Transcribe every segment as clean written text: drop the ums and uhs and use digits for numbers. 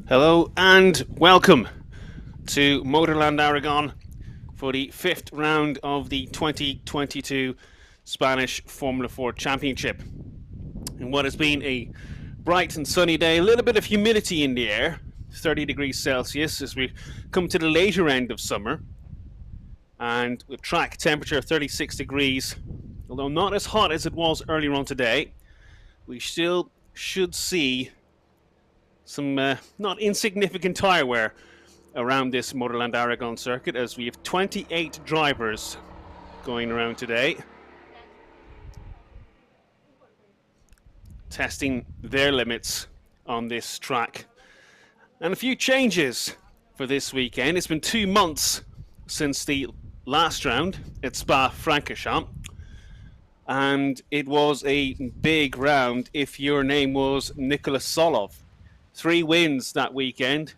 Hello and welcome to Motorland Aragon for the fifth round of the 2022 Spanish Formula 4 Championship. In what has been a bright and sunny day, a little bit of humidity in the air, 30 degrees Celsius as we come to the later end of summer, and with track temperature 36 degrees, although not as hot as it was earlier on today, we still should see some not insignificant tyre wear around this Motorland Aragon circuit, as we have 28 drivers going around today, testing their limits on this track. And a few changes for this weekend. It's been 2 months since the last round at Spa-Francorchamps, and it was a big round if your name was Nicholas Solov. 3 wins that weekend.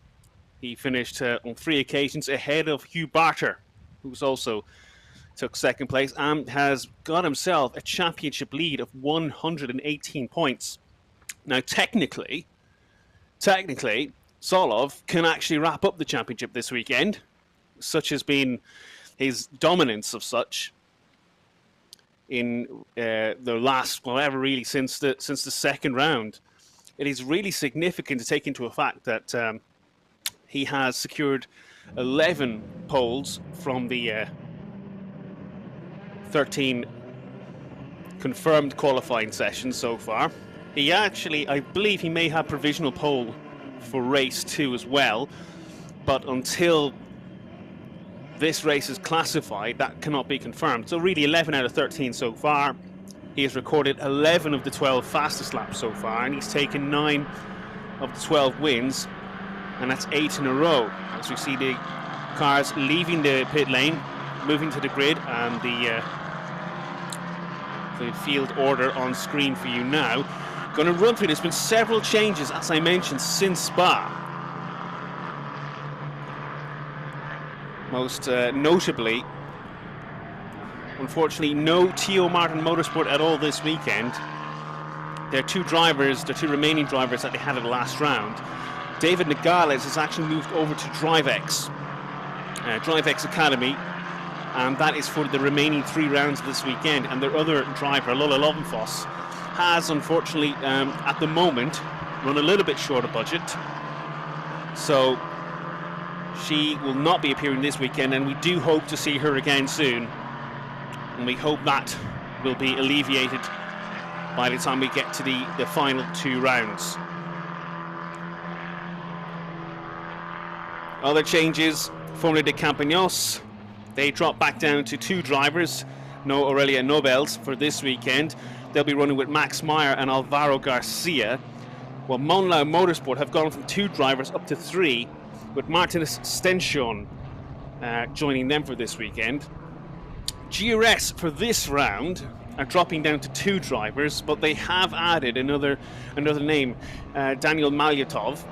He finished on 3 occasions ahead of Hugh Barter, who's also took second place and has got himself a championship lead of 118 points. Now, technically, Solov can actually wrap up the championship this weekend. Such has been his dominance of such in the last, really, since the second round. It is really significant to take into effect that he has secured 11 poles from the 13 confirmed qualifying sessions so far. He actually, I believe he may have provisional pole for race 2 as well, but until this race is classified, that cannot be confirmed. So really 11 out of 13 so far. He has recorded 11 of the 12 fastest laps so far, and he's taken 9 of the 12 wins, and that's 8 in a row. As we see the cars leaving the pit lane, moving to the grid, and the field order on screen for you now. Going to run through. There's been several changes, as I mentioned, since Spa. Most notably, unfortunately, no Tio Martin Motorsport at all this weekend. Their two remaining drivers that they had at the last round. David Nogales has actually moved over to DriveX Academy, and that is for the remaining 3 rounds of this weekend. And their other driver, Lola Lovenfoss, has unfortunately, at the moment, run a little bit short of budget. So she will not be appearing this weekend, and we do hope to see her again soon. And we hope that will be alleviated by the time we get to the final 2 rounds. Other changes, Formula de Campanos, they drop back down to 2 drivers, no Aurelia Nobels for this weekend. They'll be running with Max Meyer and Alvaro Garcia. While Monlau Motorsport have gone from 2 drivers up to 3, with Martinez Stenchon joining them for this weekend. GRS for this round are dropping down to 2 drivers, but they have added another name, Daniel Malyatov.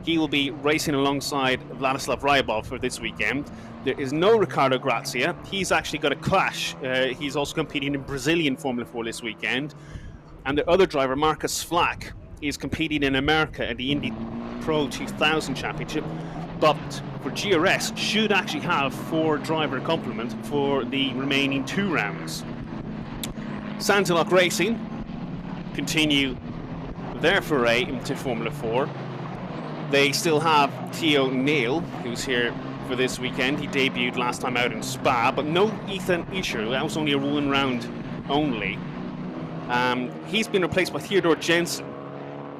He will be racing alongside Vladislav Ryabov for this weekend. There is no Ricardo Grazia. He's actually got a clash. He's also competing in Brazilian Formula 4 this weekend. And the other driver, Marcus Flack, is competing in America at the Indy Pro 2000 Championship. But for GRS, should actually have 4 driver complement for the remaining 2 rounds. Santilok Racing continue their foray into Formula 4. They still have Theo Neal, who's here for this weekend. He debuted last time out in Spa, but no Ethan Isher. That was only a 1 round only. He's been replaced by Theodore Jensen,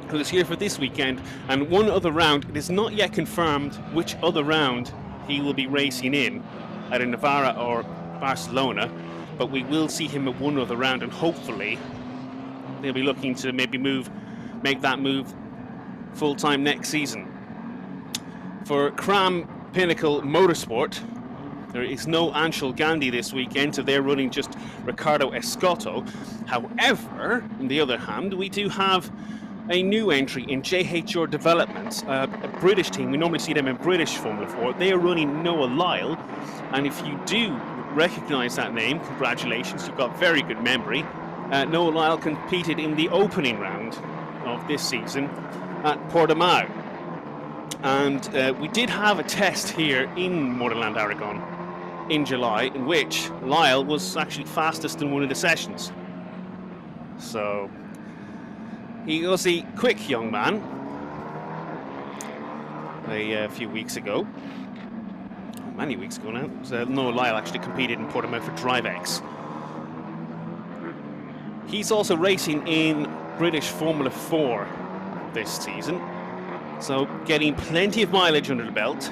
who is here for this weekend, and 1 other round. It is not yet confirmed which other round he will be racing in, either Navarra or Barcelona, but we will see him at 1 other round, and hopefully they'll be looking to maybe make that move full-time next season. For Cram Pinnacle Motorsport, there is no Anshul Gandhi this weekend, so they're running just Ricardo Escotto. However, on the other hand, we do have a new entry in JHR Development, a British team. We normally see them in British Formula 4. They are running Noah Lyle, and if you do recognise that name, congratulations, you've got very good memory. Noah Lyle competed in the opening round of this season at Portimao. And we did have a test here in Motorland Aragon in July, in which Lyle was actually fastest in one of the sessions. So he was a quick young man a few weeks ago. Many weeks ago now. So Noah Lyle actually competed in Portimao for DriveX. He's also racing in British Formula 4 this season, so getting plenty of mileage under the belt.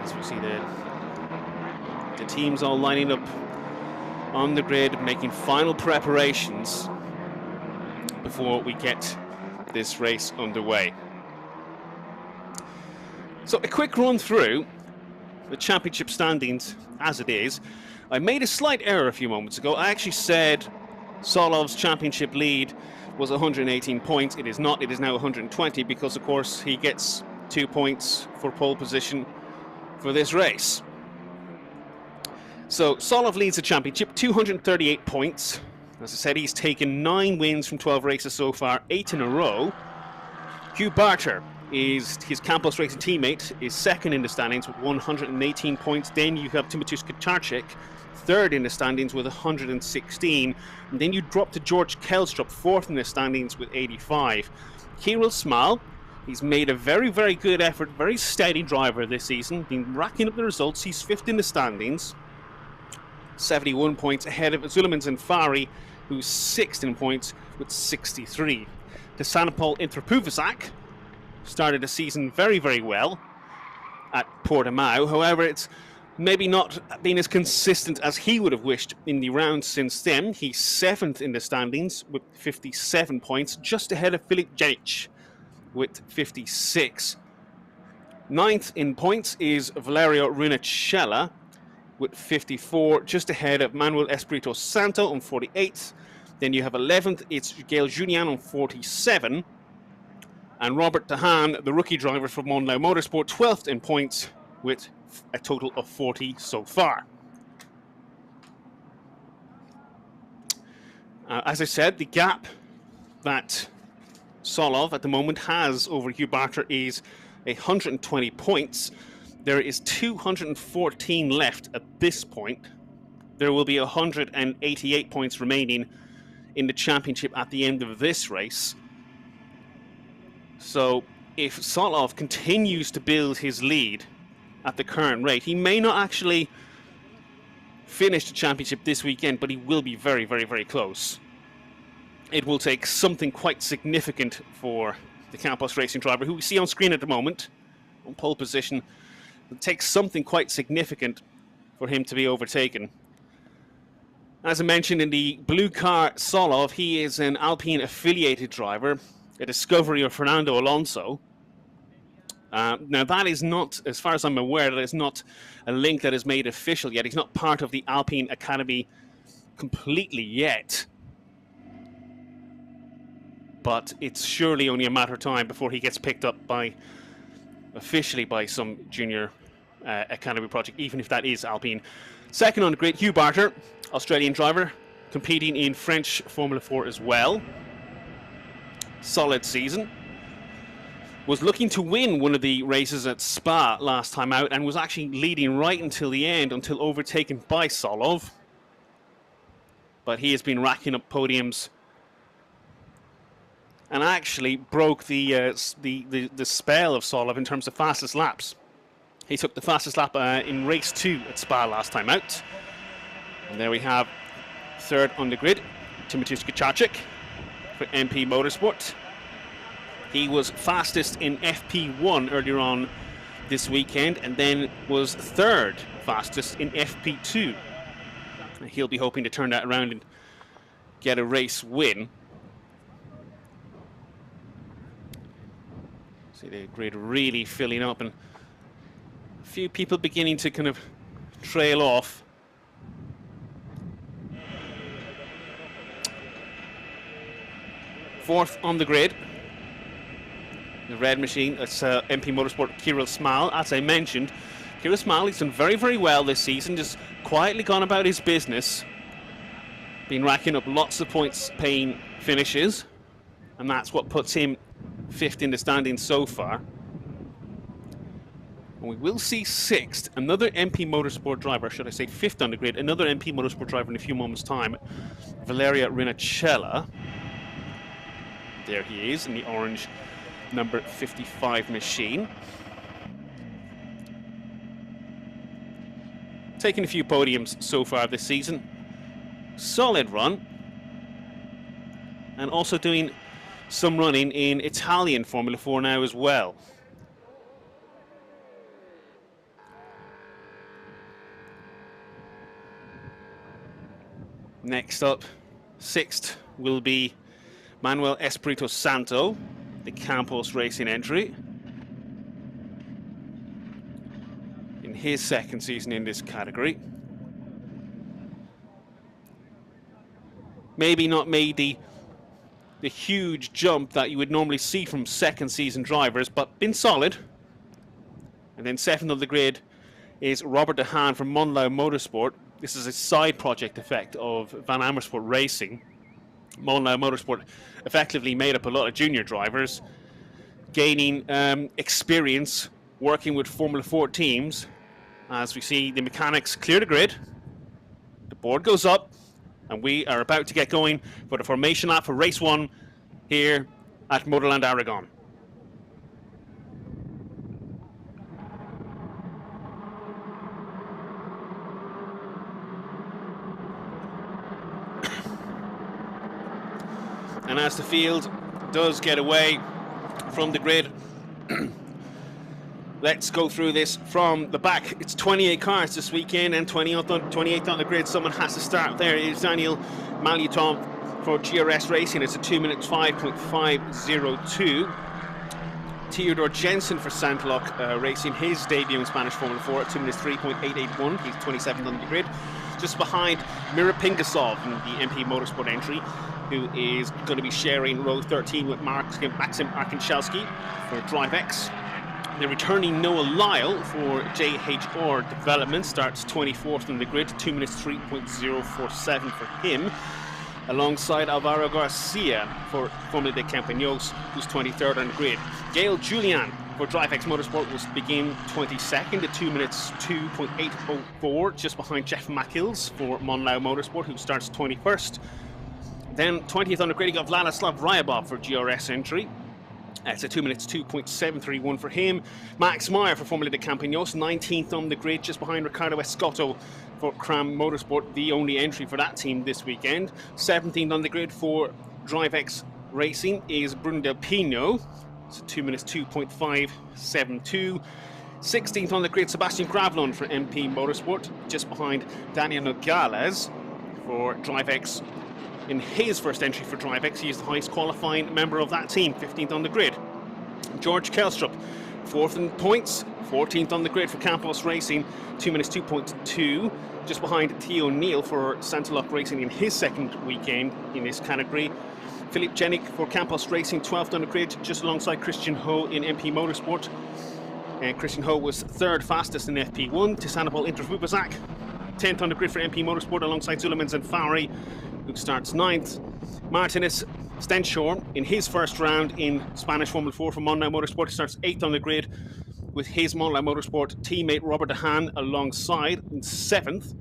As we see the teams all lining up on the grid, making final preparations before we get this race underway. So a quick run through the championship standings as it is. I made a slight error a few moments ago. I actually said Solov's championship lead was 118 points. It is not. It is now 120 because, of course, he gets 2 points for pole position for this race. So Solov leads the championship, 238 points. As I said, he's taken 9 wins from 12 races so far, 8 in a row. Hugh Barter is his Campos Racing teammate, is second in the standings with 118 points. Then you have Timotheus Kaczarczyk, third in the standings with 116. And then you drop to George Kelstrup, fourth in the standings with 85. Kirill Smal, he's made a very, very good effort, very steady driver this season, been racking up the results. He's fifth in the standings, 71 points ahead of Zulemans and Fari, who's sixth in points with 63. Tesanapol Intrapuvasak started the season very, very well at Portimao. However, it's maybe not been as consistent as he would have wished in the round since then. He's seventh in the standings with 57 points, just ahead of Filip Janic with 56. Ninth in points is Valerio Runacella with 54, just ahead of Manuel Espirito Santo on 48. Then you have 11th, it's Gail Junian on 47. And Robert Dehaan, the rookie driver from Monlau Motorsport, 12th in points with a total of 40 so far. As I said, the gap that Solov at the moment has over Hugh Barter is 120 points. There is 214 left at this point. There will be 188 points remaining in the championship at the end of this race. So if Solov continues to build his lead at the current rate, he may not actually finish the championship this weekend, but he will be very, very, very close. It will take something quite significant for the Campos Racing driver, who we see on screen at the moment, on pole position. It takes something quite significant for him to be overtaken. As I mentioned, in the blue car Solov, he is an Alpine affiliated driver, a discovery of Fernando Alonso. Now that is not, as far as I'm aware, that is not a link that is made official yet. He's not part of the Alpine Academy completely yet. But it's surely only a matter of time before he gets picked up officially by some junior Academy project, even if that is Alpine. Second on the grid, Hugh Barter, Australian driver, competing in French Formula 4 as well. Solid season. Was looking to win one of the races at Spa last time out and was actually leading right until the end, until overtaken by Solov. But he has been racking up podiums and actually broke the spell of Solov in terms of fastest laps. He took the fastest lap in race 2 at Spa last time out. And there we have third on the grid, Timotheus Kaczarczyk for MP Motorsport. He was fastest in FP1 earlier on this weekend, and then was third fastest in FP2. He'll be hoping to turn that around and get a race win. See the grid really filling up, and a few people beginning to kind of trail off. Fourth on the grid, the red machine, it's MP Motorsport Kirill Smal. As I mentioned, Kirill Smal, he's done very, very well this season, just quietly gone about his business, been racking up lots of points paying finishes, and that's what puts him 5th in the standings so far. And we will see 6th, another MP Motorsport driver, should I say 5th on the grid, another MP Motorsport driver in a few moments' time, Valeria Rinicella. There he is in the orange number 55 machine. Taking a few podiums so far this season. Solid run. And also doing some running in Italian Formula 4 now as well. Next up, 6th will be Manuel Espirito Santo, the Campos Racing entry. In his 2nd season in this category. Maybe not made the huge jump that you would normally see from 2nd season drivers, but been solid. And then 7th on the grid is Robert De Haan from Monlau Motorsport. This is a side project effect of Van Amersfoort Racing. Monlau Motorsport effectively made up a lot of junior drivers, gaining experience working with Formula 4 teams. As we see the mechanics clear the grid, the board goes up, and we are about to get going for the formation lap for race 1 here at Motorland Aragon. And as the field does get away from the grid, let's go through this from the back. It's 28 cars this weekend and 28 on the grid. Someone has to start. There is Daniel Maluton for GRS Racing. It's a 2 minutes 5.502. Theodore Jensen for Sandlock Racing, his debut in Spanish Formula 4 at 2 minutes 3.881. He's 27th on the grid. Just behind Mira Pingasov in the MP Motorsport entry, who is going to be sharing row 13 with Maxim Arkanchelski for Drive X. The returning Noah Lyle for JHR Development starts 24th on the grid, 2 minutes 3.047 for him, alongside Alvaro Garcia for Formula de Campaños, who's 23rd on the grid. Gail Julian for Drive X Motorsport will begin 22nd at 2 minutes 2.804, just behind Jeff Mackills for Monlau Motorsport, who starts 21st. Then 20th on the grid, you got Vladislav Ryabov for GRS entry. It's a 2 minutes 2.731 for him. Max Meyer for Formula de Campaños, 19th on the grid, just behind Ricardo Escotto for Cram Motorsport, the only entry for that team this weekend. 17th on the grid for Drive X Racing is Bruno Del Pino. It's a 2 minutes 2.572. 16th on the grid, Sebastian Gravlon for MP Motorsport, just behind Daniel Nogales for Drive X. In his first entry for Drive X, he is the highest qualifying member of that team, 15th on the grid. George Kelstrup, 4th in points, 14th on the grid for Campos Racing, 2 minutes 2.2, just behind Theo Neal for Santaloc Racing in his 2nd weekend in this category. Philip Jenik for Campos Racing, 12th on the grid, just alongside Christian Ho in MP Motorsport. And Christian Ho was 3rd fastest in FP1. Tisanapol Intervubazak, 10th on the grid for MP Motorsport alongside Zulemans and Fowry, who starts 9th. Martinez Stenshore in his first round in Spanish Formula 4 for Monlau Motorsport starts 8th on the grid with his Monlau Motorsport teammate Robert De Haan alongside in 7th.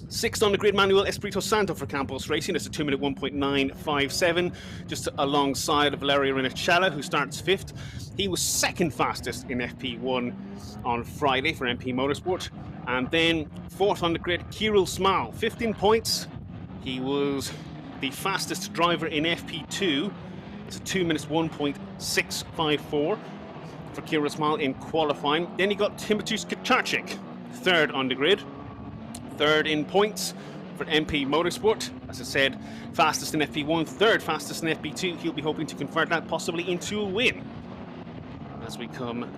6th on the grid, Manuel Espirito Santo for Campos Racing. It's a 2 minute 1.957, just alongside Valeria Rinicella, who starts 5th. He was 2nd fastest in FP1 on Friday for MP Motorsport. And then 4th on the grid, Kirill Smal, 15 points. He was the fastest driver in FP2. It's a 2 minutes 1.654 for Kirill Smal in qualifying. Then you got Timotheus Kaczarczyk, 3rd on the grid. 3rd in points for MP Motorsport. As I said, fastest in FP1, 3rd fastest in FP2. He'll be hoping to convert that possibly into a win. As we come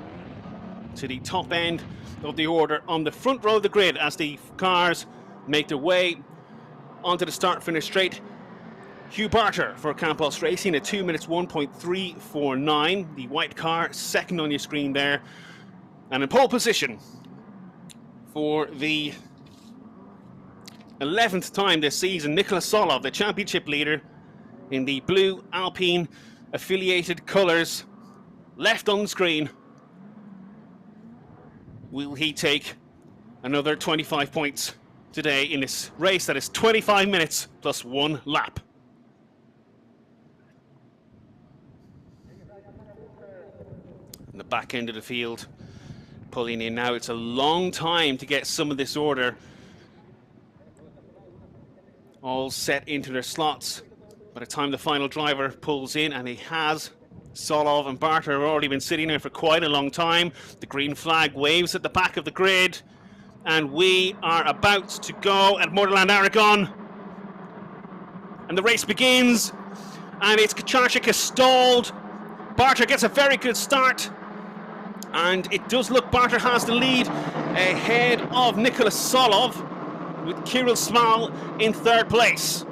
to the top end of the order on the front row of the grid, as the cars make their way onto the start-finish straight. Hugh Barter for Campos Racing, at 2 minutes 1.349. The white car, 2nd on your screen there. And in pole position for the 11th time this season, Nicholas Solov, the championship leader in the blue Alpine affiliated colours left on the screen. Will he take another 25 points today in this race that is 25 minutes plus 1 lap? In the back end of the field, pulling in now. It's a long time to get some of this order all set into their slots. By the time the final driver pulls in, and he has, Solov and Barter have already been sitting there for quite a long time. The green flag waves at the back of the grid, and we are about to go at Motorland Aragon. And the race begins, and it's Kacharczyk has stalled. Barter gets a very good start, and it does look Barter has the lead ahead of Nicholas Solov, with Kirill Smal in third place.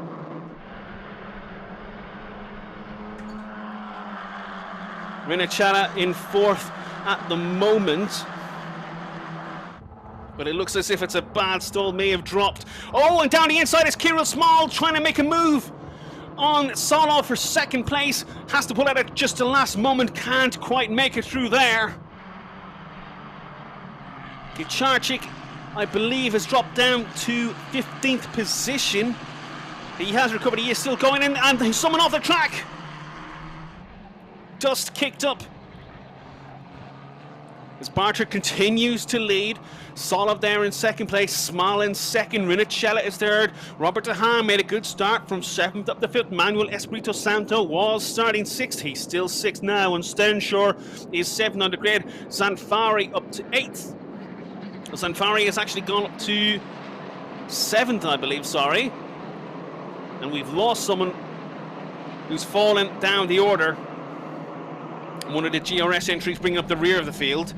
Rinachella in fourth at the moment, but it looks as if it's a bad stall, may have dropped. Oh, and down the inside is Kirill Smal trying to make a move on Solov for second place. Has to pull out at just the last moment, can't quite make it through there. Kacharczyk, I believe, has dropped down to 15th position. He has recovered, he is still going in, and there's someone off the track. Dust kicked up as Barter continues to lead. Solov there in second place, Smal in second, Rinachella is third. Robert De Haan made a good start from 7th up to 5th. Manuel Espirito Santo was starting 6th, he's still 6th now, and Stenshore is 7th on the grid. Zanfari up to 8th. Zanfari has actually gone up to 7th, I believe, sorry. And we've lost someone who's fallen down the order. One of the GRS entries bringing up the rear of the field.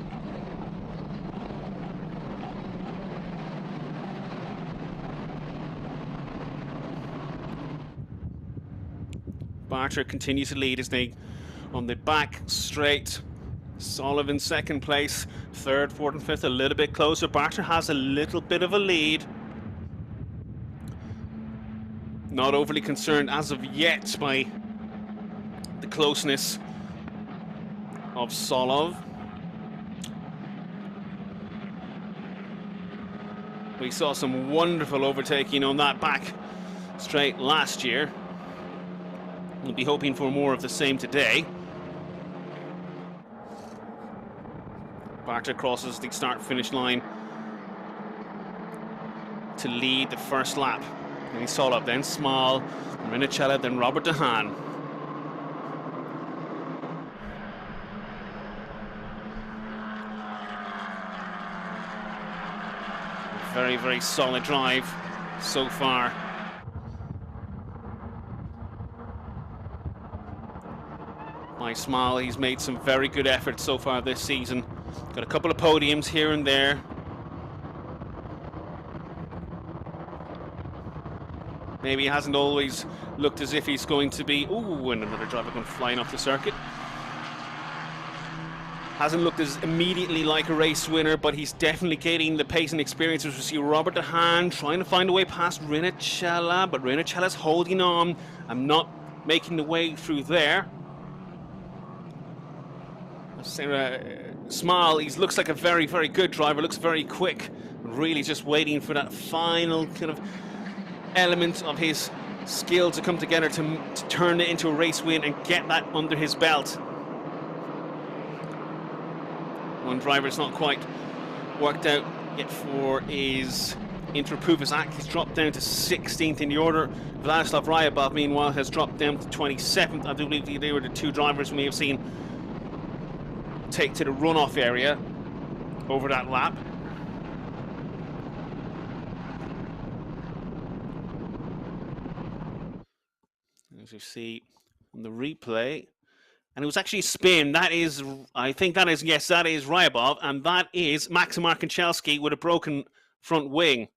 Barter continues to lead as they on the back straight. Solov in second place, third, fourth and fifth a little bit closer. Barter has a little bit of a lead. Not overly concerned as of yet by the closeness of Solov. We saw some wonderful overtaking on that back straight last year. We'll be hoping for more of the same today. Barter crosses the start-finish line to lead the first lap. And he Solov, then Smal, Rinachella, then Robert De Haan. Very, very solid drive so far. By Smal, he's made some very good efforts so far this season. Got a couple of podiums here and there. Maybe he hasn't always looked as if he's going to be... Ooh, and another driver going flying off the circuit. Hasn't looked as immediately like a race winner, but he's definitely gaining the pace and experience. As we see Robert De Haan trying to find a way past Rinachella, but Rinacella's holding on and not making the way through there. Smal, he looks like a very, very good driver, looks very quick, really just waiting for that final kind of element of his skill to come together to turn it into a race win and get that under his belt. One driver's not quite worked out yet for is Inter Puvazak. He's dropped down to 16th in the order. Vladislav Ryabov, meanwhile, has dropped down to 27th. I do believe they were the two drivers we have seen take to the runoff area over that lap. As you see on the replay, and it was actually a spin. That is, I think that is, yes, that is Ryabov, and that is Maxim Arkanchelski with a broken front wing.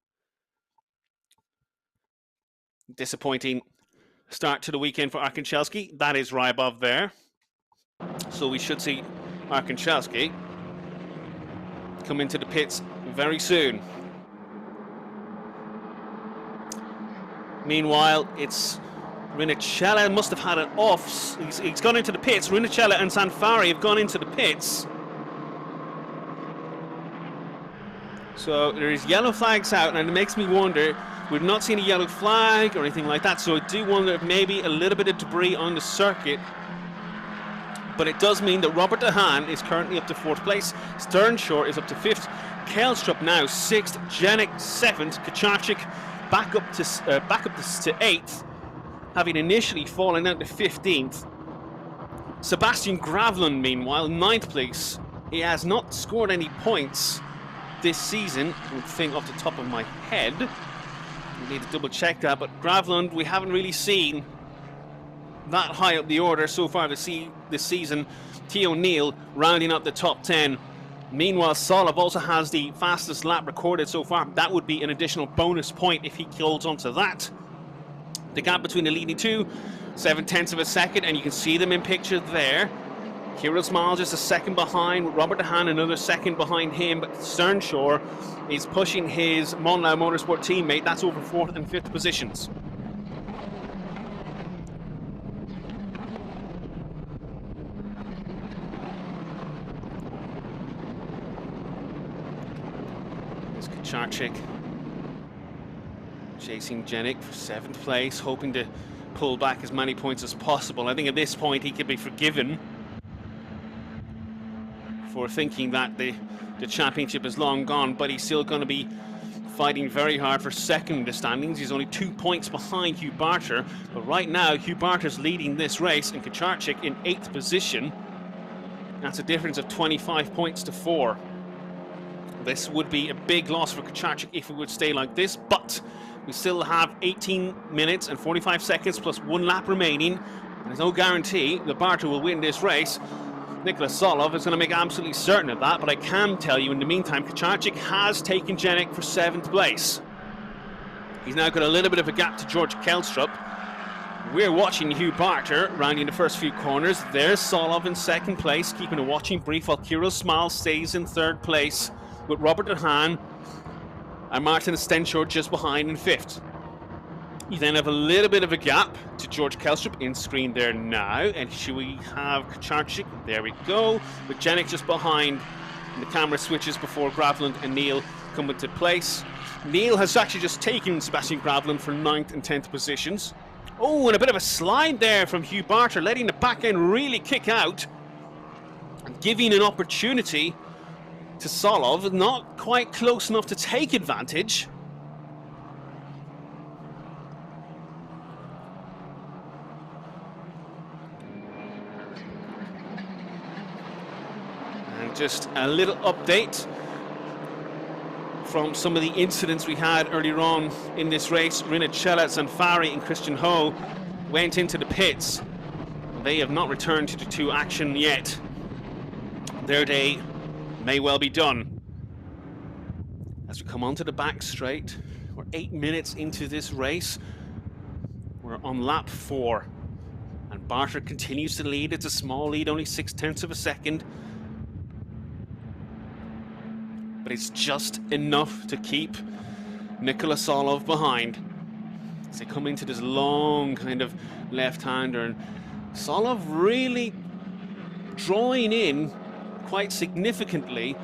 Disappointing start to the weekend for Arkanchelski. That is Ryabov there. So we should see Arkanchelski come into the pits very soon. Meanwhile, it's Rinicella must have had it off. He's gone into the pits. Rinicella and Sanfari have gone into the pits. So there's yellow flags out, and it makes me wonder, we've not seen a yellow flag or anything like that, so I do wonder if maybe a little bit of debris on the circuit. But it does mean that Robert De Haan is currently up to 4th place, Sternshore is up to 5th, Kelstrup now 6th, Jenik 7th, Kucharczyk back up to 8th, having initially fallen out to 15th. Sebastian Gravlund, meanwhile, 9th place. He has not scored any points this season, I think off the top of my head. We need to double check that, but Gravlund, we haven't really seen that high up the order so far this season. T. O'Neill rounding up the top 10. Meanwhile, Solov also has the fastest lap recorded so far. That would be an additional bonus point if he holds on to that. The gap between the leading two, 7/10 of a second, and you can see them in picture there. Kirill Small just a second behind, Robert De Haan another second behind him, but Sternshore is pushing his Monlau Motorsport teammate. That's over 4th and 5th positions. There's Kucharczyk chasing Jenik for 7th place, hoping to pull back as many points as possible. I think at this point he could be forgiven for thinking that the championship is long gone, but he's still going to be fighting very hard for 2nd in the standings. He's only 2 points behind Hugh Barter, but right now Hugh Barter's leading this race and Kucharczyk in 8th position. That's a difference of 25 points to 4. This would be a big loss for Kucharczyk if it would stay like this, but we still have 18 minutes and 45 seconds plus 1 lap remaining, and there's no guarantee that Barter will win this race. Nicholas Solov is going to make absolutely certain of that, but I can tell you in the meantime, Kucharczyk has taken Jenik for 7th place. He's now got a little bit of a gap to George Kelstrup. We're watching Hugh Barter rounding the first few corners. There's Solov in 2nd place, keeping a watching brief, while Kirill Small stays in 3rd place, with Robert De Haan and Martin Stenshaw just behind in 5th. You then have a little bit of a gap to George Kelstrup in screen there now, and should we have Kucharczyk? There we go, with Jenik just behind. And the camera switches before Gravlund and Neil come into place. Neil has actually just taken Sebastian Gravlund for 9th and 10th positions. Oh, and a bit of a slide there from Hugh Barter, letting the back end really kick out and giving an opportunity to Solov, not quite close enough to take advantage. Just a little update from some of the incidents we had earlier on in this race. Rinicella, Zanfari and Christian Ho went into the pits. They have not returned to action yet. Their day may well be done. As we come onto the back straight, we're 8 minutes into this race. We're on lap 4. And Barter continues to lead. It's a small lead, only 6/10 of a second. But it's just enough to keep Nicholas Solov behind. As they come into this long kind of left-hander, and Solov really drawing in quite significantly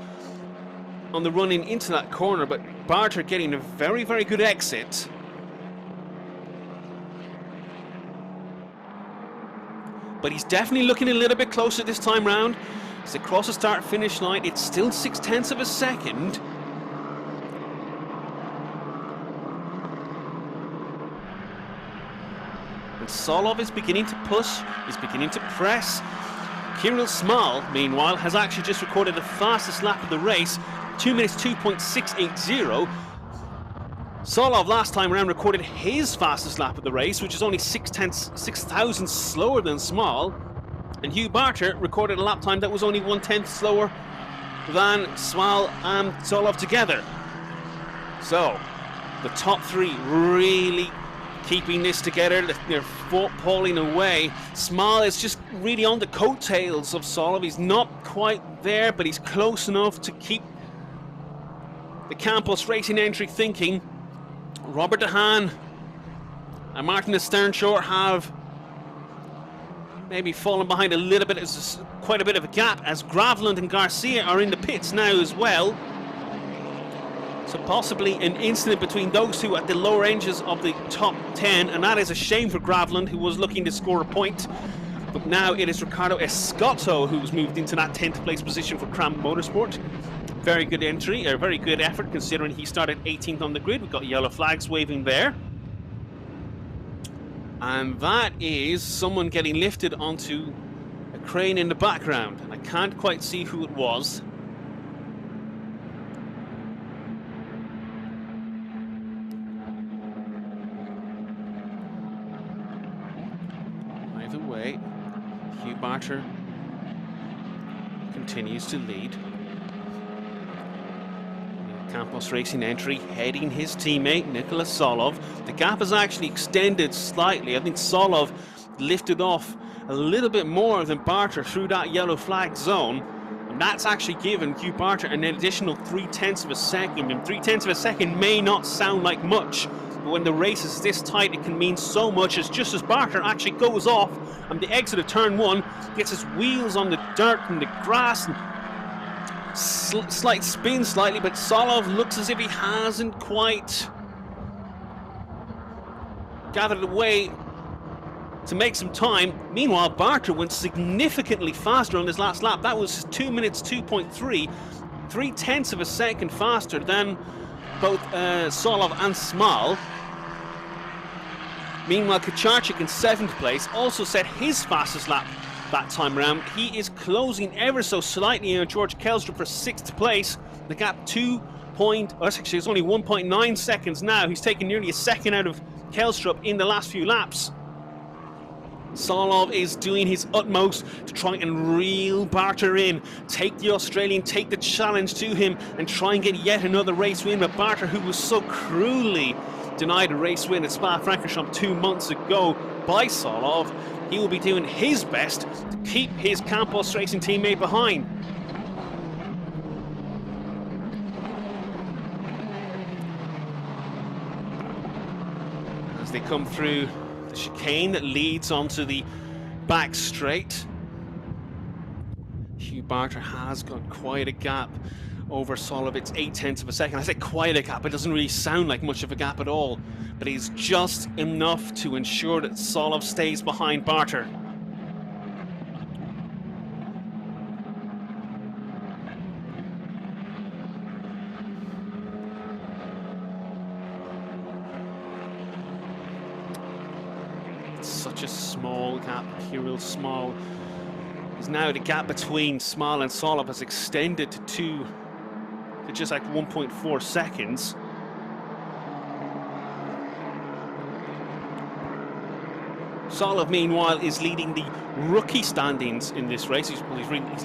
on the run-in into that corner, but Barter getting a very, very good exit. But he's definitely looking a little bit closer this time round. As they cross the start-finish line, it's still 6/10 of a second. And Solov is beginning to push, is beginning to press. Kirill Small, meanwhile, has actually just recorded the fastest lap of the race, 2 minutes 2.680. Solov last time around recorded his fastest lap of the race, which is only 6 thousandths slower than Small. And Hugh Barter recorded a lap time that was only 1/10 slower than Small and Solov together. So, the top 3 really keeping this together. They're falling away. Small is just really on the coattails of Solov. He's not quite there, but he's close enough to keep the Campos Racing entry thinking. Robert De Haan And Martin and Sternshore have maybe fallen behind a little bit. It's quite a bit of a gap as Graveland and Garcia are in the pits now as well. So possibly an incident between those two at the lower edges of the top 10, and that is a shame for Graveland, who was looking to score a point. But now it is Ricardo Escotto who's moved into that 10th place position for Cram Motorsport. Very good entry, a very good effort considering he started 18th on the grid. We've got yellow flags waving there. And that is someone getting lifted onto a crane in the background. And I can't quite see who it was. Either way, Hugh Barter continues to lead. Campos Racing entry, heading his teammate Nicolas Solov. The gap has actually extended slightly. I think Solov lifted off a little bit more than Barter through that yellow flag zone, and that's actually given Hugh Barter an additional 0.3 of a second. And 0.3 of a second may not sound like much, but when the race is this tight, it can mean so much. As just as Barter actually goes off on the exit of turn 1, gets his wheels on the dirt and the grass, and slight spin slightly, but Solov looks as if he hasn't quite gathered away to make some time. Meanwhile, Barter went significantly faster on his last lap. That was 2 minutes 2.3, 0.3 of a second faster than both Solov and Small. Meanwhile, Kucharczyk in 7th place also set his fastest lap that time around. He is closing ever so slightly on George Kelstrup for 6th place. The gap actually it's only 1.9 seconds now. He's taken nearly a second out of Kelstrup in the last few laps. Solov is doing his utmost to try and reel Barter in, take the Australian, take the challenge to him, and try and get yet another race win. But Barter, who was so cruelly denied a race win at Spa-Francorchamps 2 months ago by Solov, he will be doing his best to keep his Campos Racing teammate behind. As they come through the chicane that leads onto the back straight, Hugh Barter has got quite a gap over Solov. It's 0.8 of a second. I say quite a gap, it doesn't really sound like much of a gap at all, but he's just enough to ensure that Solov stays behind Barter. It's such a small gap. Kirill Small is now, the gap between Small and Solov has extended to just like 1.4 seconds. Solov, meanwhile, is leading the rookie standings in this race. He's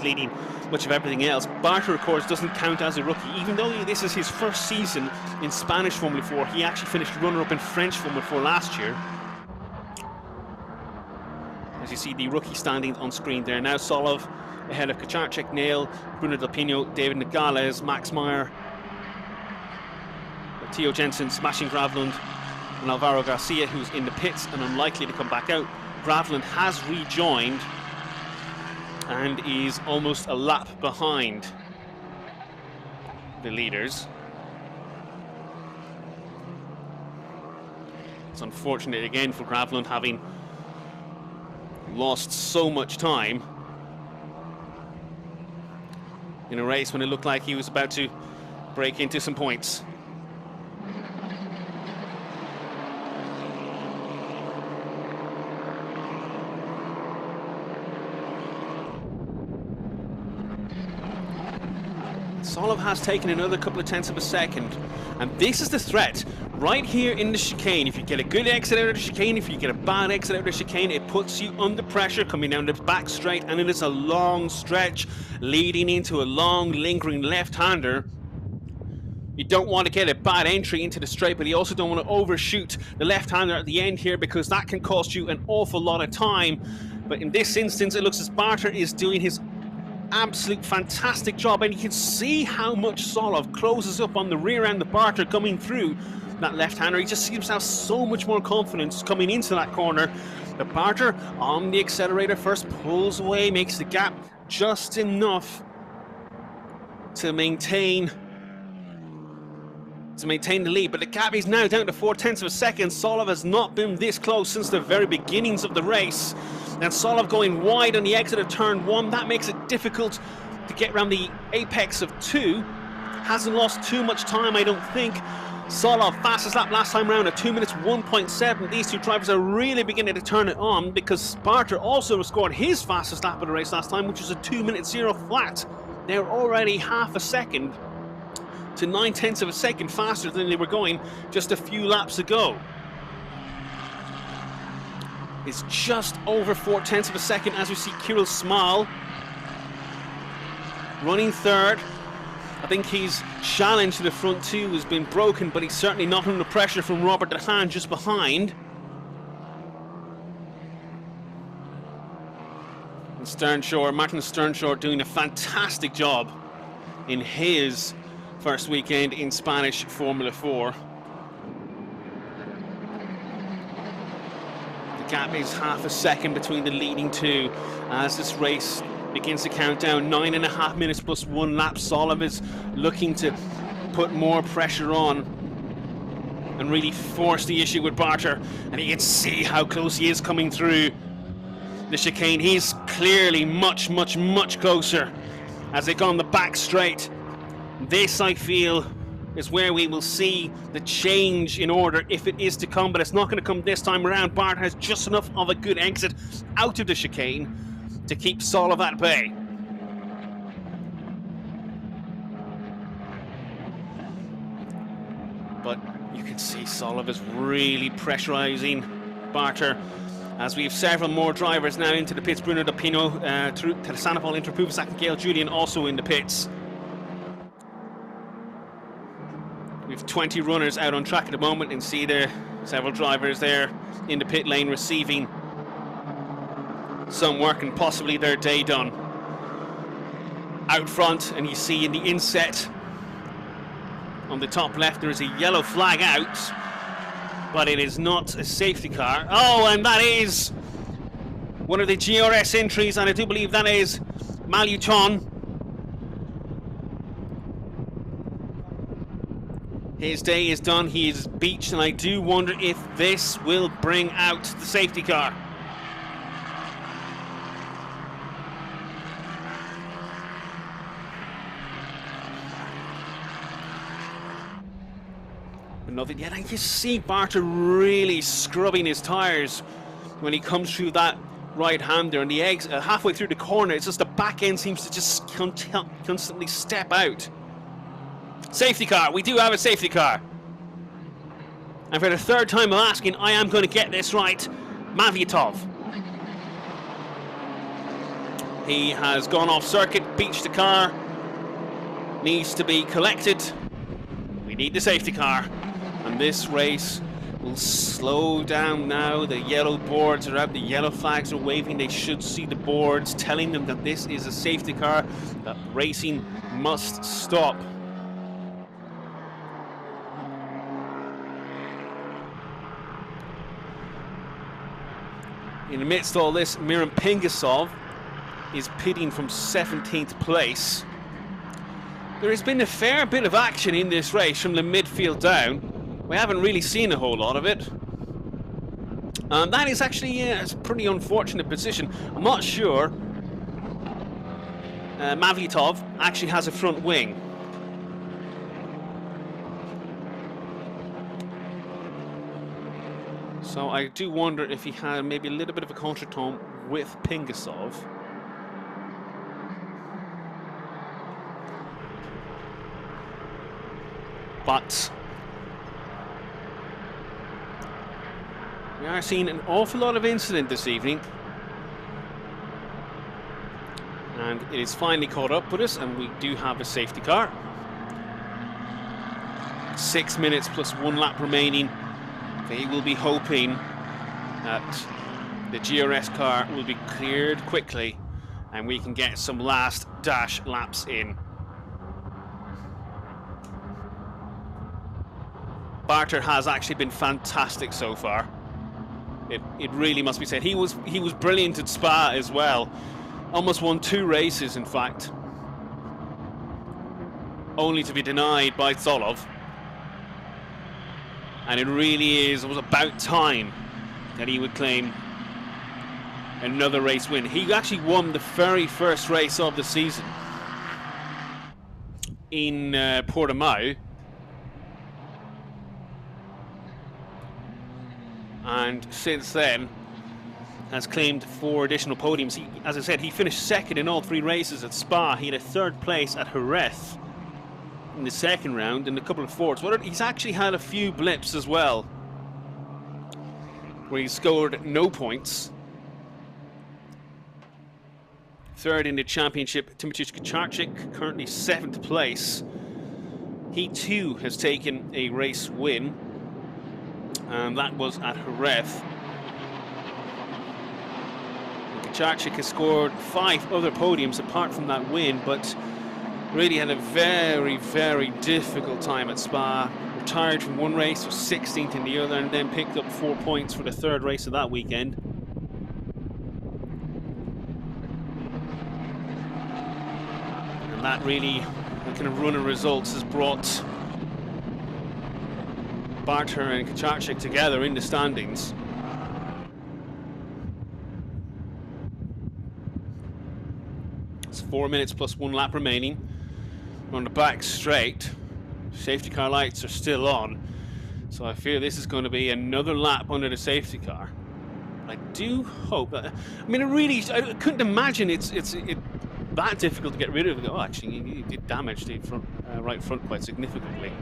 leading much of everything else. Barter, of course, doesn't count as a rookie. Even though this is his first season in Spanish Formula 4, he actually finished runner-up in French Formula 4 last year. As you see the rookie standings on screen there. Now Solov ahead of Kucharczyk, Nail, Bruno Del Pino, David Nogales, Max Meyer, Theo Jensen, smashing Graveland, and Alvaro Garcia, who's in the pits and unlikely to come back out. Graveland has rejoined and is almost a lap behind the leaders. It's unfortunate again for Graveland, having lost so much time in a race when it looked like he was about to break into some points. Solov has taken another couple of tenths of a second, and this is the threat right here in the chicane. If you get a good exit out of the chicane, if you get a bad exit out of the chicane, it puts you under pressure coming down the back straight, and it is a long stretch leading into a long lingering left-hander. You don't want to get a bad entry into the straight, but you also don't want to overshoot the left-hander at the end here, because that can cost you an awful lot of time. But in this instance, it looks as Barter is doing his absolute fantastic job, and you can see how much Solov closes up on the rear end of Barter coming through. that left-hander. He just seems to have so much more confidence coming into that corner. The Barter on the accelerator first, pulls away, makes the gap just enough to maintain the lead, but the gap is now down to 0.4 of a second. Solov has not been this close since the very beginnings of the race. And Solov going wide on the exit of turn 1, that makes it difficult to get around the apex of 2. Hasn't lost too much time, I don't think. Solov, fastest lap last time around at 2 minutes 1.7. These two drivers are really beginning to turn it on, because Barter also scored his fastest lap of the race last time, which was a 2 minute 0 flat. They're already half a second to 0.9 of a second faster than they were going just a few laps ago. It's just over 0.4 of a second as we see Kirill Small running third. I think his challenge to the front two has been broken, but he's certainly not under pressure from Robert Dehaan just behind. And Martin Sternshore doing a fantastic job in his first weekend in Spanish Formula 4. The gap is half a second between the leading two as this race begins to count down. 9.5 minutes plus 1 lap. Solov is looking to put more pressure on and really force the issue with Barter, and you can see how close he is coming through the chicane. He's clearly much closer as they go on the back straight. This, I feel, is where we will see the change in order, if it is to come, but it's not going to come this time around. Barter has just enough of a good exit out of the chicane to keep Solov at bay. But you can see Solov is really pressurizing Barter, as we have several more drivers now into the pits. Bruno Dapino, Sanapol, Interpuvasak and Gail Julian also in the pits. We have 20 runners out on track at the moment, and see there several drivers there in the pit lane receiving some work and possibly their day done. Out front, and you see in the inset on the top left there is a yellow flag out, but it is not a safety car. Oh, and that is one of the GRS entries, and I do believe that is Maluton. His day is done, he is beached, and I do wonder if this will bring out the safety car. But nothing yet, and you see Barter really scrubbing his tyres when he comes through that right-hander, and the eggs halfway through the corner, it's just the back end seems to just constantly step out. Safety car, we do have a safety car. And for the third time I'm asking, I am going to get this right. Mavyatov. He has gone off circuit, beached the car. Needs to be collected. We need the safety car. And this race will slow down now. The yellow boards are out, the yellow flags are waving. They should see the boards telling them that this is a safety car, that racing must stop. In the midst of all this, Miran Pingasov is pitting from 17th place. There has been a fair bit of action in this race from the midfield down. We haven't really seen a whole lot of it. And that is actually a pretty unfortunate position. I'm not sure Mavlyatov actually has a front wing. So I do wonder if he had maybe a little bit of a contretemps with Pingasov. But we are seeing an awful lot of incident this evening. And it is finally caught up with us, and we do have a safety car. 6 minutes plus 1 lap remaining. They will be hoping that the GRS car will be cleared quickly and we can get some last dash laps in. Barter has actually been fantastic so far. It really must be said. He was brilliant at Spa as well. Almost won 2 races, in fact, only to be denied by Solov. And it was about time that he would claim another race win. He actually won the very first race of the season in Portimao. And since then has claimed 4 additional podiums. As I said, he finished second in all 3 races at Spa. He had a 3rd place at Jerez in the 2nd round and a couple of 4ths. But he's actually had a few blips as well, where he scored no points. 3rd in the championship, Timothy Kucharczyk, currently 7th place. He too has taken a race win, and that was at Jerez. Kucharczyk has scored 5 other podiums apart from that win, but really had a very, very difficult time at Spa. Retired from one race, was 16th in the other, and then picked up 4 points for the 3rd race of that weekend. And that really, the kind of run of results has brought Barter and Kucharczyk together in the standings. It's 4 minutes plus 1 lap remaining. On the back straight, safety car lights are still on, so I fear this is going to be another lap under the safety car. I do hope that, I mean, I couldn't imagine it's that difficult to get rid of. Oh, actually, he did damage the right front quite significantly.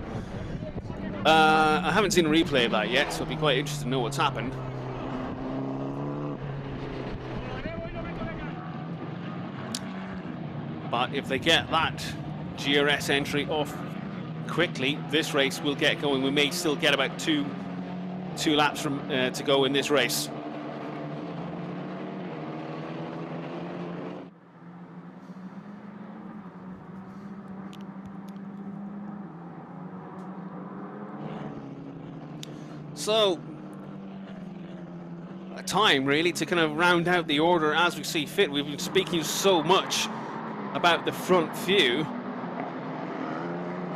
I haven't seen a replay of that yet, so I'd be quite interested to know what's happened. But if they get that GRS entry off quickly, this race will get going. We may still get about two laps from to go in this race. So, a time really to kind of round out the order as we see fit. We've been speaking so much about the front few.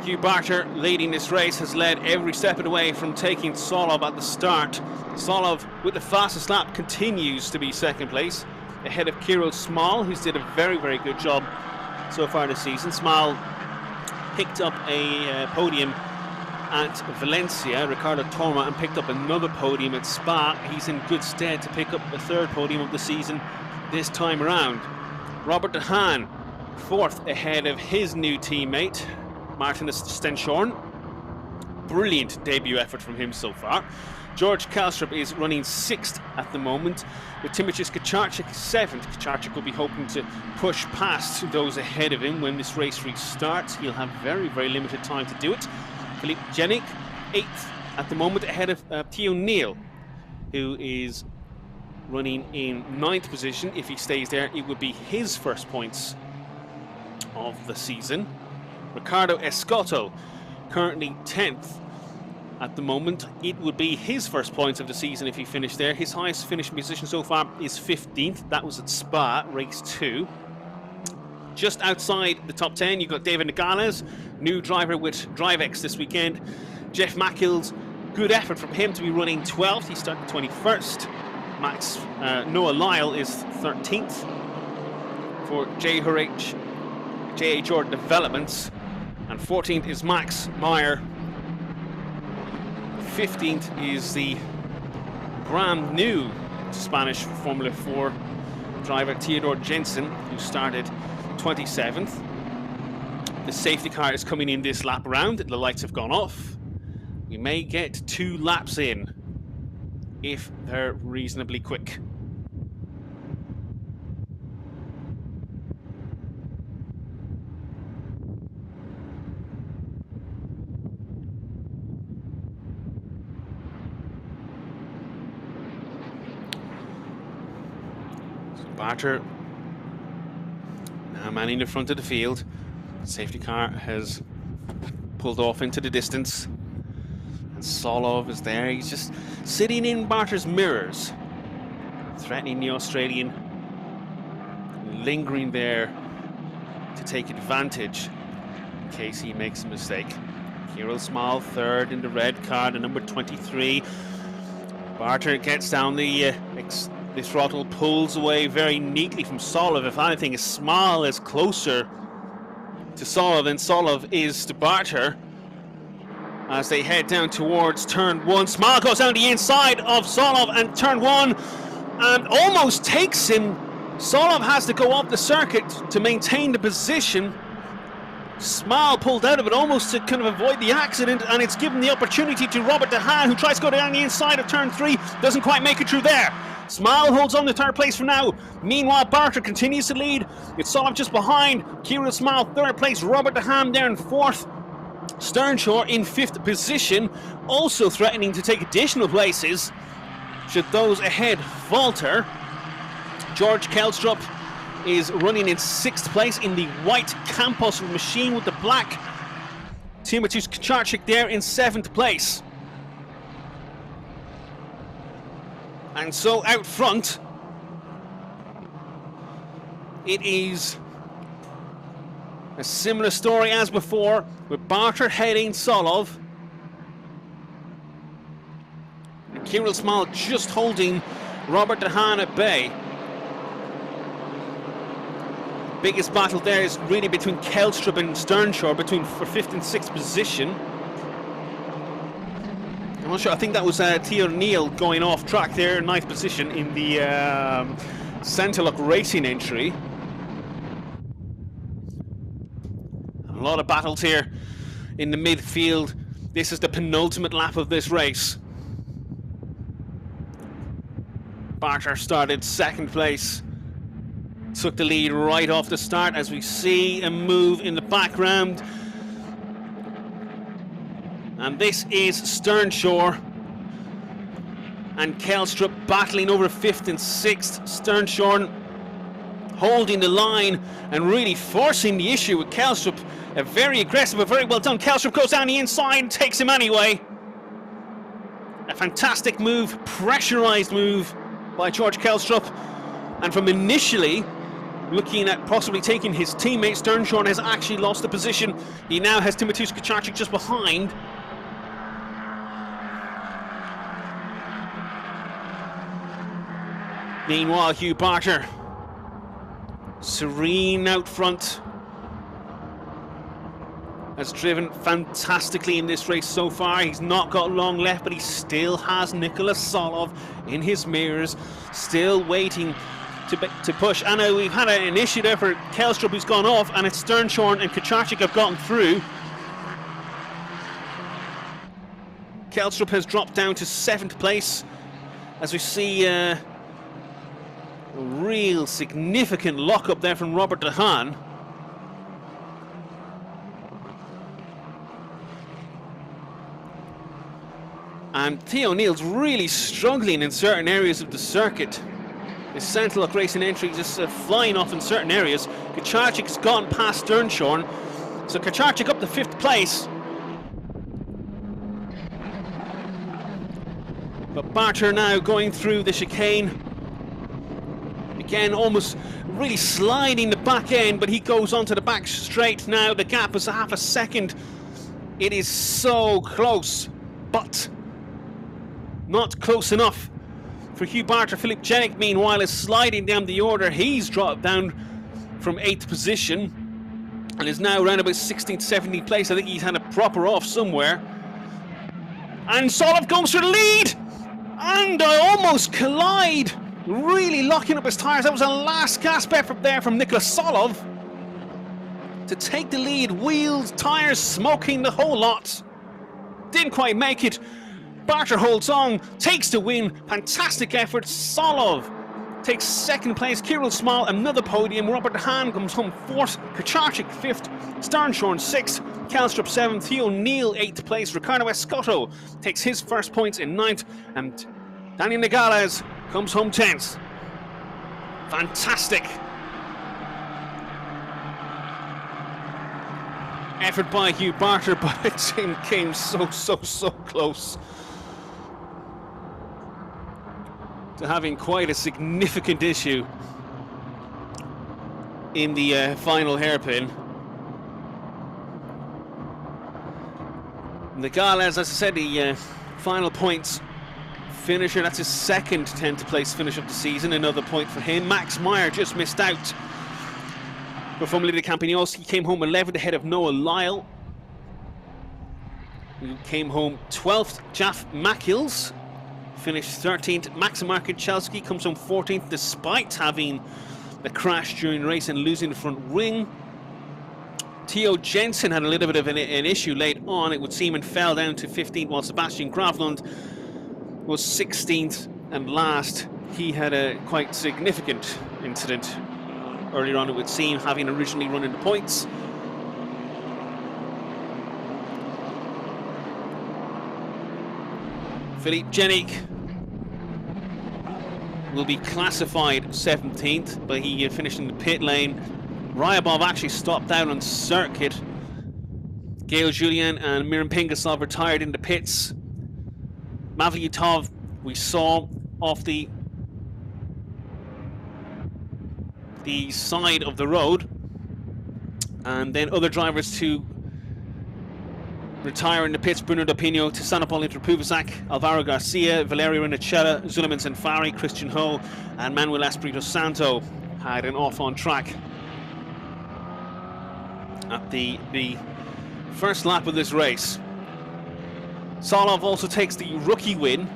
Hugh Barter, leading this race, has led every step of the way from taking Solov at the start. Solov, with the fastest lap, continues to be 2nd place, ahead of Kirill Small, who's did a very, very good job so far this season. Small picked up a podium at Valencia, Ricardo Torma, and picked up another podium at Spa. He's in good stead to pick up the 3rd podium of the season this time around. Robert de Haan, 4th ahead of his new teammate, Martinus Stenshorn. Brilliant debut effort from him so far. George Kalstrup is running 6th at the moment, with Timothy Kucharczyk 7th. Kucharczyk will be hoping to push past those ahead of him when this race restarts. He'll have very, very limited time to do it. Philippe Jenik, 8th at the moment, ahead of Theo Neal, who is running in 9th position. If he stays there, it would be his first points of the season. Ricardo Escotto, currently 10th at the moment. It would be his first points of the season if he finished there. His highest finishing position so far is 15th. That was at Spa, race 2. Just outside the top 10, you've got David Nogales, new driver with DriveX this weekend. Jeff Mackill's, good effort from him to be running 12th. He started 21st. Noah Lyle is 13th for JHR Developments. And 14th is Max Meyer. 15th is the brand new Spanish Formula 4 driver Theodore Jensen, who started 27th. The safety car is coming in this lap round. The lights have gone off. We may get 2 laps in if they're reasonably quick. Barter now manning the front of the field. Safety car has pulled off into the distance, Solov is there. He's just sitting in Barter's mirrors, threatening the Australian, lingering there to take advantage in case he makes a mistake. Kirill Small, third in the red car, the number 23. Barter gets down the throttle, pulls away very neatly from Solov. If anything, Small is closer to Solov than Solov is to Barter. As they head down towards turn one, Small goes down the inside of Solov and turn one and almost takes him. Solov has to go off the circuit to maintain the position. Small pulled out of it almost to kind of avoid the accident, and it's given the opportunity to Robert De Haan, who tries to go down the inside of turn three, doesn't quite make it through there. Small holds on to third place for now. Meanwhile, Barter continues to lead. It's Solov just behind. Kirill Small third place. Robert De Haan there in fourth. Sternshore in fifth position, also threatening to take additional places should those ahead falter. George Kelstrup is running in sixth place in the white Campos machine with the black. Timotheus Kacharczyk there in seventh place. And so out front, it is a similar story as before, with Barter heading Solov. And Kirill Small just holding Robert De Haan at bay. Biggest battle there is really between Kelstrup and Sternshore, for fifth and sixth position. I'm not sure, I think that was Theo Neal going off track there in ninth position in the Centerlock Racing entry. A lot of battles here in the midfield. This is the penultimate lap of this race. Barter started second place, took the lead right off the start, as we see a move in the background. And this is Sternshore and Kelstrup battling over fifth and sixth. Sternshore holding the line and really forcing the issue with Kelstrup. A very aggressive, but very well done. Kelstrup goes down the inside and takes him anyway. A fantastic move, pressurized move by George Kelstrup. And from initially looking at possibly taking his teammate, Sternshore has actually lost the position. He now has Timotheus Kacharczyk just behind. Meanwhile, Hugh Barter, serene out front, has driven fantastically in this race so far. He's not got long left, but he still has Nicholas Solov in his mirrors, still waiting to push. And we've had an issue there for Kelstrup, who's gone off, and it's Sternshore and Kacharczyk have gotten through. Kelstrup has dropped down to seventh place, as we see a real significant lock-up there from Robert De Haan. And Theo Neal's really struggling in certain areas of the circuit. His Centerlock Racing entry just flying off in certain areas. Kacharczyk has gone past Sternshore, so Kacharczyk up to fifth place. But Barter now going through the chicane. Again, almost really sliding the back end, but he goes onto the back straight now. The gap is half a second. It is so close, but not close enough for Hugh Barter. Philip Jenick, meanwhile, is sliding down the order. He's dropped down from 8th position and is now around about 16th, 17th place. I think he's had a proper off somewhere. And Solov goes for the lead! And I almost collide, really locking up his tyres. That was a last gasp effort there from Nicholas Solov to take the lead. Wheels, tyres, smoking, the whole lot. Didn't quite make it. Barter holds on, takes the win. Fantastic effort. Solov takes second place. Kirill Small, another podium. Robert De Haan comes home fourth. Kacharczyk fifth. Sternshore sixth. Kelstrup seventh. Theo Neal 8th place. Ricardo Escoto takes his first points in 9th. And Daniel Nogales comes home 10th. Fantastic. effort by Hugh Barter, but it came so close to having quite a significant issue in the final hairpin. Nagal, as I said, the final points finisher, that's his second 10th place finish of the season, another point for him. Max Meyer just missed out. But from Formula de Campagnos, he came home 11th ahead of Noah Lyle, who came home 12th. Jaff Mackils finished 13th. Max Markichelski comes home 14th despite having a crash during the race and losing the front wing. Theo Jensen had a little bit of an issue late on, it would seem, and fell down to 15th, while Sebastian Gravlund was 16th and last. He had a quite significant incident earlier on, it would seem, having originally run into points. Philippe Jenik will be classified 17th, but he finished in the pit lane. Ryabov actually stopped out on circuit. Gail Julien and Miran Pingasov retired in the pits. Mavlyutov we saw off the side of the road, and then other drivers to retire in the pits: Bruno Dopino, Tisanopol Interpuvasak, Alvaro Garcia, Valerio Renacella, Zulaiman Senfari, Christian Ho and Manuel Espirito Santo had an off on track at the first lap of this race. Solov also takes the rookie win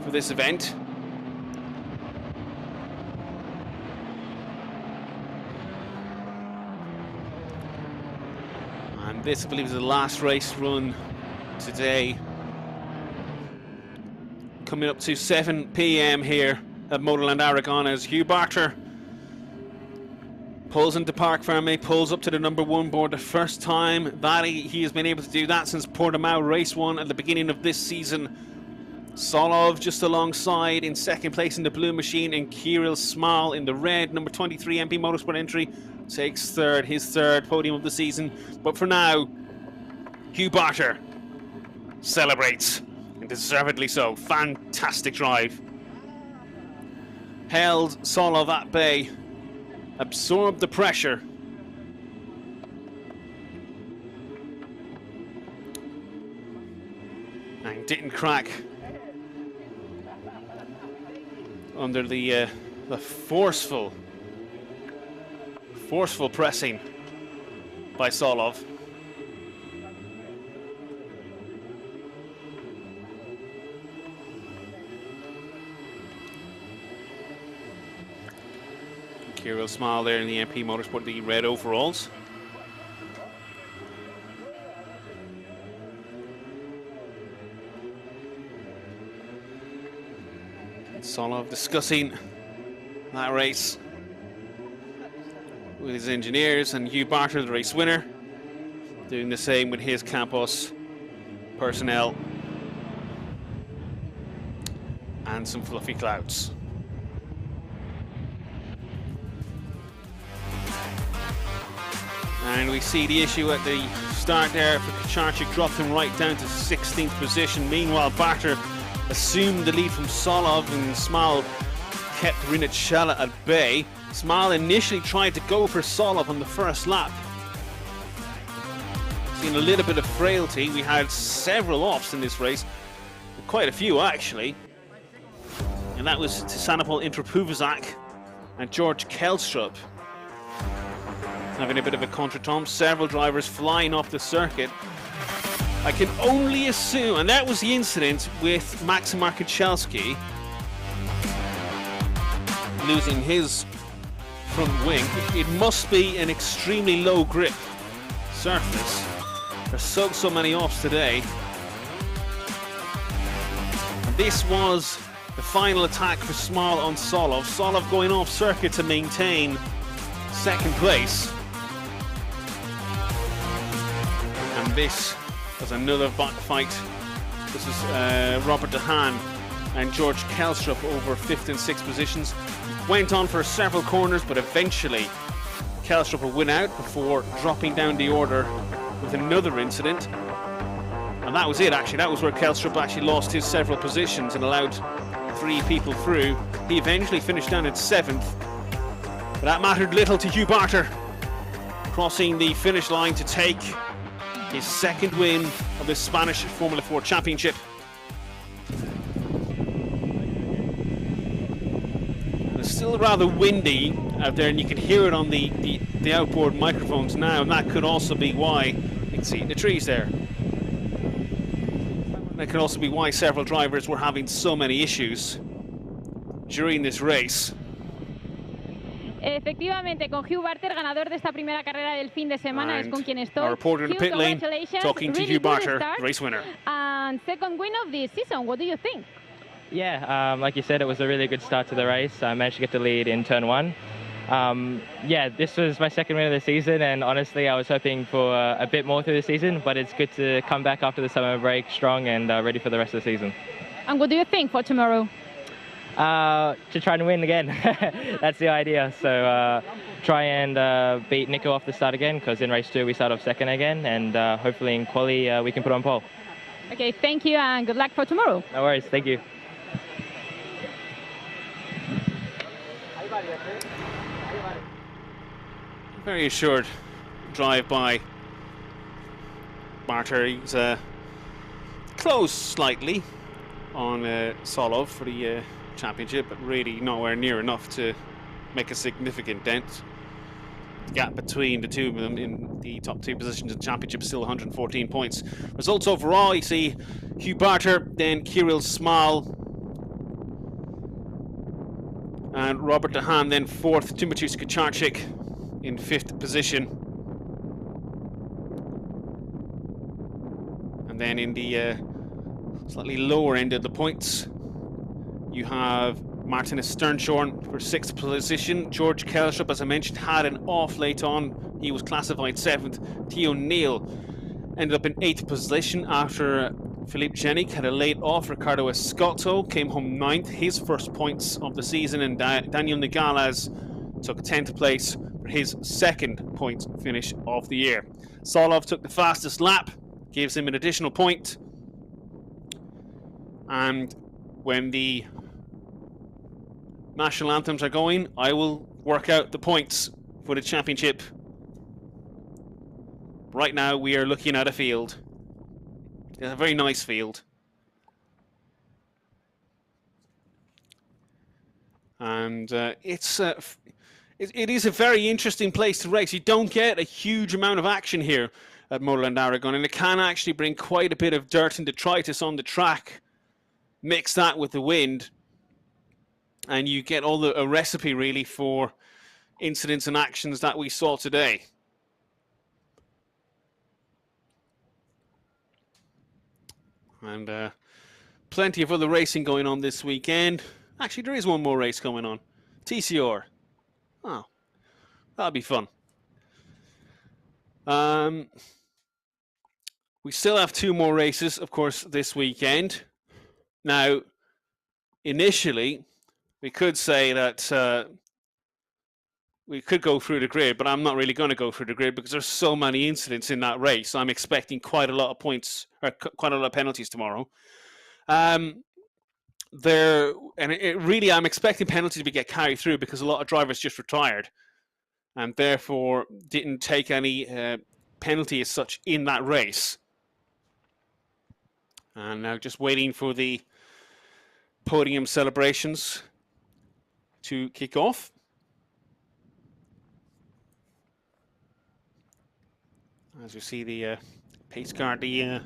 for this event. And this, I believe, is the last race run today. Coming up to 7 p.m. here at Motorland Aragon as Hugh Barter pulls into Parc Ferme, pulls up to the number 1 board the first time that he has been able to do that since Portimao Race 1 at the beginning of this season. Solov just alongside in second place in the blue machine, and Kirill Smal in the red. Number 23 MP Motorsport entry takes third, his third podium of the season. But for now, Hugh Barter celebrates, and deservedly so. Fantastic drive. Held Solov at bay, absorbed the pressure, and didn't crack under the forceful pressing by Solov. Kirill Smal there in the MP Motorsport, the red overalls. Solov discussing that race with his engineers, and Hugh Barter, the race winner, doing the same with his Campos personnel and some fluffy clouds. And we see the issue at the start there for Kucharczyk, dropped him right down to 16th position. Meanwhile, Barter assumed the lead from Solov, and Smal kept Rinacella at bay. Smal initially tried to go for Solov on the first lap. Seen a little bit of frailty. We had several offs in this race, quite a few actually. And that was Tisanopol Interpuvasak and George Kelstrup having a bit of a contretemps. Several drivers flying off the circuit. I can only assume, and that was the incident with Max Markichelski losing his front wing. It must be an extremely low grip surface. There's so many offs today. And this was the final attack for Smal on Solov. Solov going off circuit to maintain second place. And this was another fight. This is Robert DeHaan and George Kelstrup over 5th and 6th positions. Went on for several corners, but eventually Kelstrup a win out before dropping down the order with another incident. And that was it, actually. That was where Kelstrup actually lost his several positions and allowed 3 people through. He eventually finished down at 7th. But that mattered little to Hugh Barter, crossing the finish line to take his 2nd win of the Spanish Formula 4 Championship. It's still rather windy out there, and you can hear it on the outboard microphones now, and that could also be why, you can see it in the trees there. That could also be why several drivers were having so many issues during this race. Efectivamente, con Hugh Barter, ganador de esta primera carrera del fin de semana, es con quien estoy. Our reporter in the pit lane talking to Hugh Barter, race winner. And 2nd win of the season, what do you think? Yeah, like you said, it was a really good start to the race. I managed to get the lead in turn 1. Yeah, this was my 2nd win of the season, and honestly, I was hoping for a bit more through the season, but it's good to come back after the summer break strong and ready for the rest of the season. And what do you think for tomorrow? To try and win again. That's the idea. So try and beat Nico off the start again, because in race 2 we start off 2nd again, and hopefully in quali we can put on pole. Okay, thank you and good luck for tomorrow. No worries, thank you. Very assured drive by Barter. He's close slightly on Solov for the championship, but really nowhere near enough to make a significant dent. The gap between the two of them in the top 2 positions in the championship is still 114 points. Results overall, you see Hugh Barter, then Kirill Smal, and Robert De Haan, then 4th, Timotheus Kucharczyk in 5th position. And then in the slightly lower end of the points, you have Martinus Sternshorn for 6th position. George Kelstrup, as I mentioned, had an off late on. He was classified 7th. Theo Neal ended up in 8th position after Philippe Jenik had a late off. Ricardo Escotto came home 9th, his first points of the season, and Daniel Nigales took 10th place for his 2nd point finish of the year. Solov took the fastest lap, gives him an additional point, and when the national anthems are going, I will work out the points for the championship. Right now we are looking at a field. It's a very nice field. And it is a very interesting place to race. You don't get a huge amount of action here at Motorland Aragon, and it can actually bring quite a bit of dirt and detritus on the track. Mix that with the wind, and you get all a recipe really for incidents and actions that we saw today. And plenty of other racing going on this weekend. Actually, there is one more race coming on. TCR. Oh, that'll be fun. We still have 2 more races, of course, this weekend. Now, initially, we could say that we could go through the grid, but I'm not really going to go through the grid because there's so many incidents in that race. I'm expecting quite a lot of points, or quite a lot of penalties tomorrow. I'm expecting penalties to get carried through because a lot of drivers just retired and therefore didn't take any penalty as such in that race. And now just waiting for the podium celebrations to kick off. As you see the pace car at the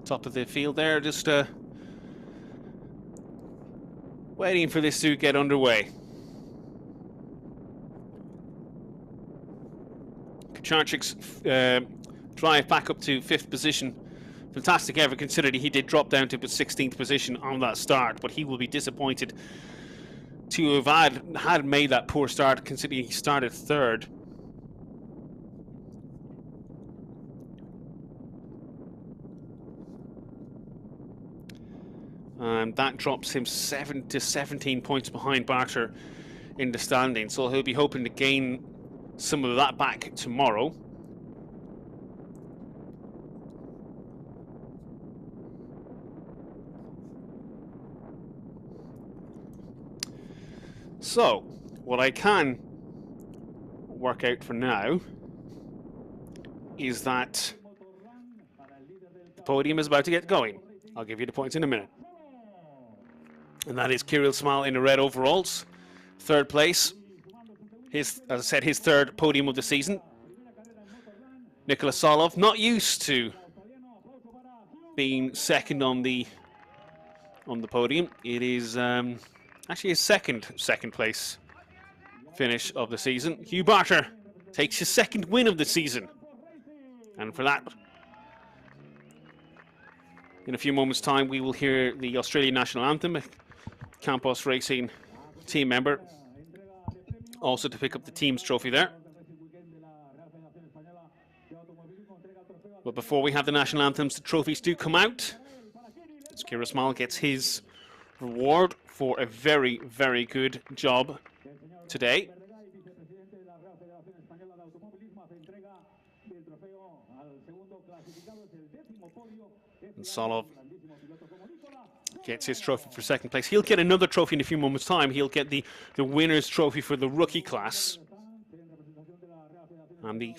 top of the field there, just waiting for this to get underway. Kucharczyk's drive back up to 5th position. Fantastic effort, considering he did drop down to 16th position on that start, but he will be disappointed to have had made that poor start, considering he started 3rd. And that drops him 7 to 17 points behind Barter in the standing. So he'll be hoping to gain some of that back tomorrow. So, what I can work out for now is that the podium is about to get going. I'll give you the points in a minute. And that is Kirill Small in the red overalls, third place. As I said, his third podium of the season. Nicholas Solov, not used to being second on the podium. It is actually his second place finish of the season. Hugh Barter takes his second win of the season. And for that, in a few moments' time, we will hear the Australian national anthem, a Campos Racing team member, also to pick up the team's trophy there. But before we have the national anthems, the trophies do come out. So Kirill Small gets his reward for a very, very good job today. And Solov gets his trophy for second place. He'll get another trophy in a few moments' time. He'll get the winner's trophy for the rookie class. And the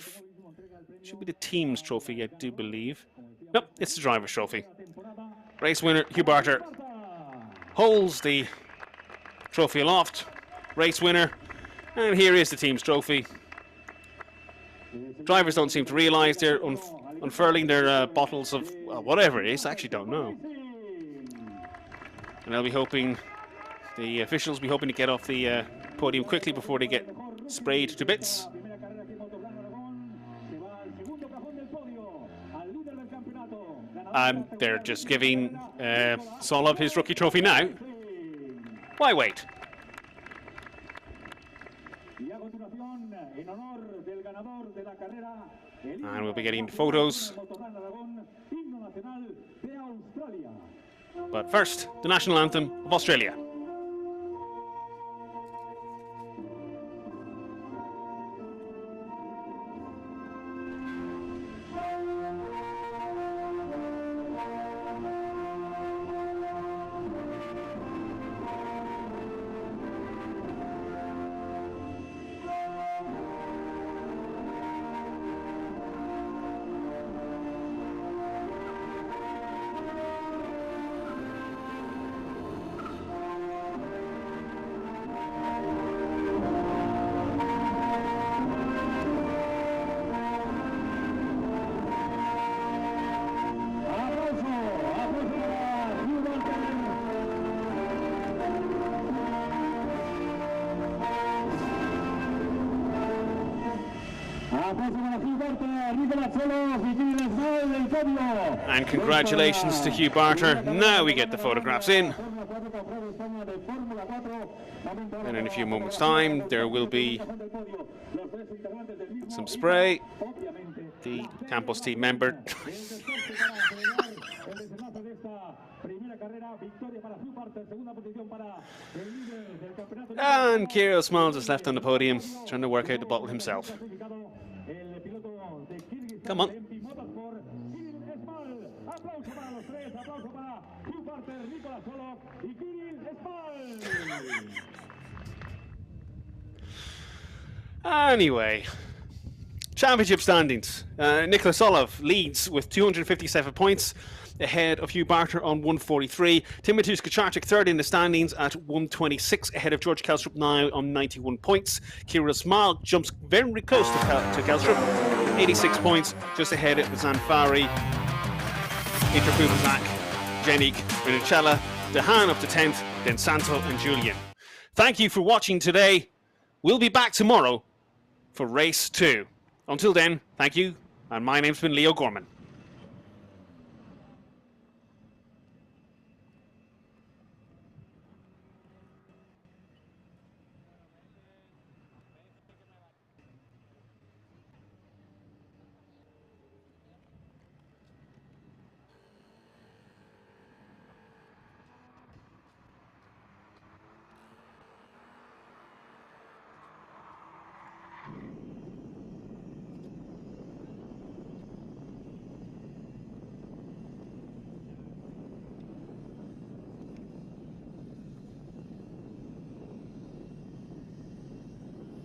should be the team's trophy, I do believe. Nope, it's the driver's trophy. Race winner Hugh Barter holds the trophy aloft. Race winner. And here is the team's trophy. Drivers don't seem to realise they're unfurling their bottles of whatever it is. I actually don't know. And they'll be hoping, the officials will be hoping to get off the podium quickly before they get sprayed to bits. They're just giving Solov his rookie trophy now. Why wait? And we'll be getting photos. But first, the national anthem of Australia. And congratulations to Hugh Barter. Now we get the photographs in. And in a few moments' time, there will be some spray. The Campos team member. And Kirill Small just left on the podium, trying to work out the bottle himself. Come on. Anyway, championship standings. Nicholas Solov leads with 257 points, ahead of Hugh Barter on 143. Timotheus Kaczarczyk third in the standings at 126, ahead of George Kelstrup now on 91 points. Kirill Small jumps very close to Kelstrup, 86 points, just ahead of Zanfari, Interpupazak, Jenik, Rinicella, Dehan up to 10th, then Santo and Julian. Thank you for watching today. We'll be back tomorrow for race 2. Until then, thank you, and my name's been Leo Gorman.